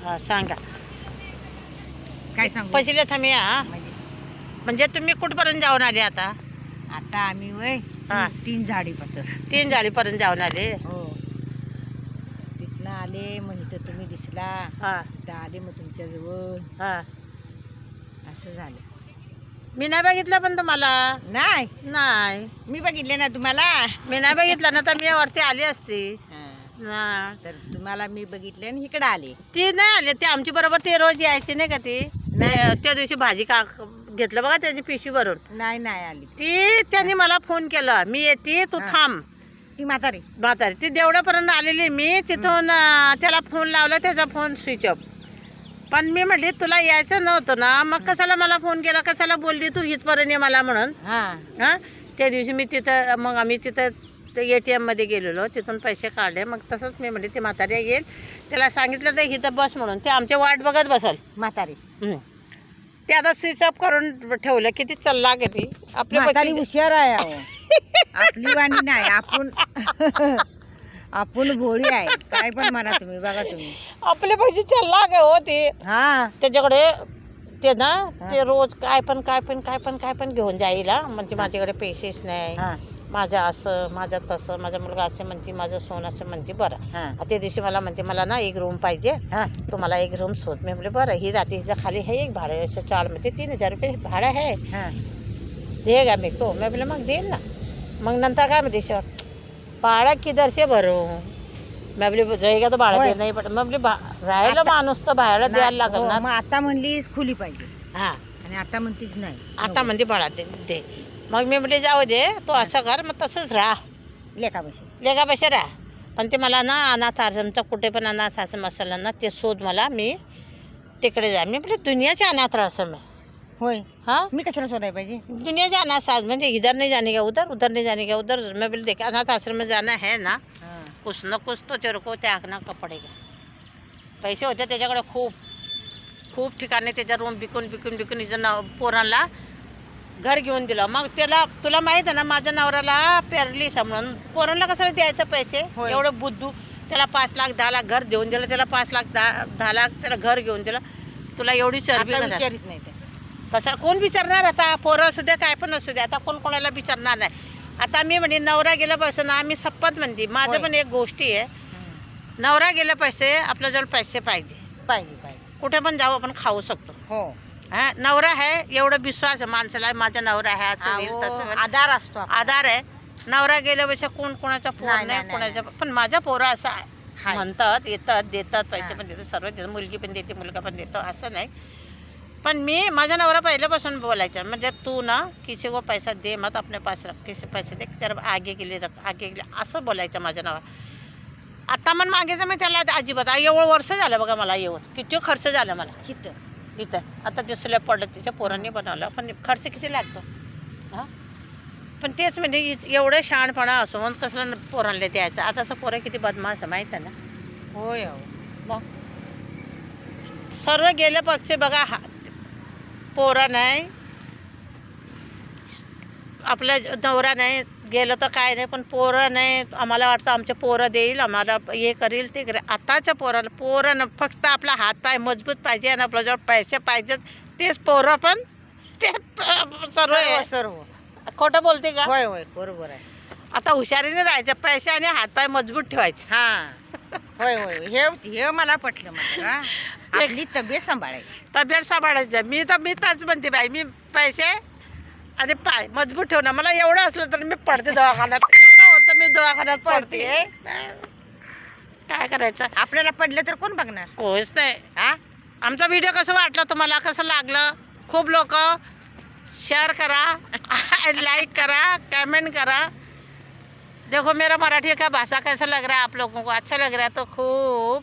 हा सांगा. काय सांगू पैसे थांबी हा. म्हणजे तुम्ही कुठपर्यंत जाऊन आले आता? आता आम्ही वय हा. 3 झाडी पत्र 3 जाळीपर्यंत जाऊन आले. हो. तिथनं आले मग इथं तुम्ही दिसला. हा इथं आले मग तुमच्या जवळ हा. असं झालं. मी नाही बघितलं पण तुम्हाला. नाही नाही मी बघितले ना तुम्हाला. मी नाही बघितलं ना तर मी वरती आली असती. हा. हा. तर तुम्हाला मी बघितले आणि इकडे आले. ती नाही आले, ते आमची बरोबर ते रोज यायची नाही का ती. नाही. त्या दिवशी भाजी का घेतलं बघा त्याची पिशवी भरून. नाही नाही आली ती त्यांनी मला फोन केला, मी येते तू हा. थांब. ती म्हातारी. म्हातारी ती देवढ्यापर्यंत आलेली. मी तिथून त्याला फोन लावला, त्याचा फोन स्विच ऑफ. पण मी म्हटली तुला यायचं नव्हतं ना, मग कशाला मला फोन केला, कशाला बोलली तू इथपर्यंत ये मला म्हणून. हा हां त्या दिवशी मी तिथं मग आम्ही तिथं ATM मध्ये गेलेलो, तिथून पैसे काढले. मग तसंच मी म्हटली ती म्हातारी येईल, त्याला सांगितलं तर इथं बस म्हणून. ते आमचे वाट बघत बसल. म्हातारी. ते आता स्विच ऑफ करून ठेवलं. किती चल्ला किती आपली म्हातारी बच्ची- हुशार आहे अहो. आपली वाणी नाही. आपण भोळी आहे. काय पण म्हणा तुम्ही. बघा तुम्ही. आपले पैसे चल्ला गे हो ते. हा त्याच्याकडे ते ना ते रोज काय पण घेऊन जाईला. म्हणजे माझ्याकडे पैसेच नाही, हा माझं असं माझं तसं, माझा मुलगा असं म्हणते, माझं सोन असं म्हणते. बरं हा त्या दिवशी मला म्हणते मला ना एक रूम पाहिजे, हा तुम्हाला एक रूम शोध. मी म्हटले बरं ही रात्री हिच्या खाली आहे एक भाडं असं 4 मध्ये 3000 रुपये भाडं आहे, हा दे गा मी तो. मी बोले मग देईल ना. मग नंतर काय म्हणते शेवट भाडं किधर से भरू. मी बोले रहेगा तो भाडं होय. दे नाही पण मग बोले राहायला माणूस तर भाडं द्यायला लागेल हो, ना. मग आता म्हणलीस खुली पाहिजे हा आणि आता म्हणतीस नाही. आता म्हणजे भाडं दे. मग मी म्हटले जाऊ दे तो असं कर, मग तसंच राहा लेखा बसे. लेका पैसे राहा. पण ते मला ना अनाथ आश्रमचा कुठे पण अनाथ आश्रम असेल ना ते शोध मला, मी तिकडे जा. मी म्हटले दुनियाचे अनाथ आश्रम आहे. होय. हाँ मी कशाला शोधायला पाहिजे. दुनिया जाना साथ म्हणजे इधर नहीं जाने का उधर, उधर नहीं जाने का उधर. मैं बोले देख अनाथ आश्रम में जाना है ना, हा. कुछ न कुछ तो तेरे को त्यागना का पडेगा. पैसे होते त्याच्याकडे खूप खूप ठिकाणी त्याच्या रूम विकून हिचं नाव पोरांना घर घेऊन दिलं. मग त्याला तुला माहीत आहे ना माझ्या नवऱ्याला पॅरलीस म्हणून पोरांना कशाला द्यायचं पैसे. होय. एवढं बुद्धू. त्याला 5 लाख 10 लाख घर देऊन दिलं, त्याला 5 लाख 10 लाख त्याला घर घेऊन दिलं. तुला एवढी चरबी आता कशा विचारित नाही ते. कसा कोण विचारणार आता. पोरं असू द्या काय पण असू द्या, आता कोण कोणाला विचारणार नाही. आता मी म्हणे नवरा गेला पैसे ना, आम्ही शपथ म्हणते माझं होय. पण एक गोष्टी आहे. नवरा गेले पैसे, आपल्याजवळ पैसे पाहिजे. पाहिजे कुठे पण जाऊ आपण खाऊ शकतो. हो. हा नवरा आहे एवढं विश्वास आहे माणसाला, माझा नवरा आहे असं होईल तसं अहो, होईल. आधार असतो आपला. आधार आहे. नवरा गेल्या पैसे कोण कोणाचा फोन नाही, नाही नाही, कोणाचा. पण माझ्या पोरं असं हाय. म्हणतात येतात देतात पैसे हा. पण देतात सर्व देतात, मुलगी पण देते मुलगा पण देतो असं नाही. पण मी माझा नवरा पहिल्यापासून बोलायचा म्हणजे तू ना किसी को पैसा दे मत अपने पास रख, किसी पैसे दे तर आगे के लिए रख, आगे के लिए असं बोलायचं माझा नवरा. आता मन मागायचं मी त्याला अजिबात. एवढं वर्ष झालं बघा मला येऊन, किती खर्च झाला मला इथं. आता ते स्लॅब पडलं तिच्या पोरांनी बनवलं, पण खर्च किती लागतो. हां पण तेच म्हणजे एवढं शहाणपणा असून कसलं पोरांना द्यायचं. आताचं पोरं किती बदमाश आहे माहीत आहे ना. होय. मग सर्व गेले पक्ष बघा. पोरं नाही आपल्या नवरा नाही गेलं तर काय नाही, पण पोरं नाही. आम्हाला वाटतं आमचे पोरं देईल आम्हाला हे करील ते करेल. आताच्या पोरं फक्त आपला हातपाय मजबूत पाहिजे आणि आपल्याजवळ पैसे पाहिजेत. तेच पोरं पण ते सर्व सर्व खोटं बोलते का. होय होय बरोबर आहे. आता हुशारीने राहायचं, पैसे आणि हातपाय मजबूत ठेवायचे. हा होय होय हे मला पटलं. मात्र आपली तब्येत सांभाळायची. तब्येत सांभाळायचं. मी त्याच म्हणते बाई, मी पैसे आणि पाय मजबूत ठेवणं. मला एवढं असलं तर मी पडते दवाखान्यात. एवढं होतं तर मी दवाखान्यात पडते. काय करायचं. आपल्याला पडलं तर कोण बघणार. कोच नाही. हा आमचा व्हिडिओ कसं वाटला तुम्हाला, कसं लागलं. खूप लोक शेअर करा, लाइक करा, कमेंट करा. देखो मेरा मराठी का भाषा कैसा लग रहा है आप लोगों को, अच्छा लग रहा है तो खूब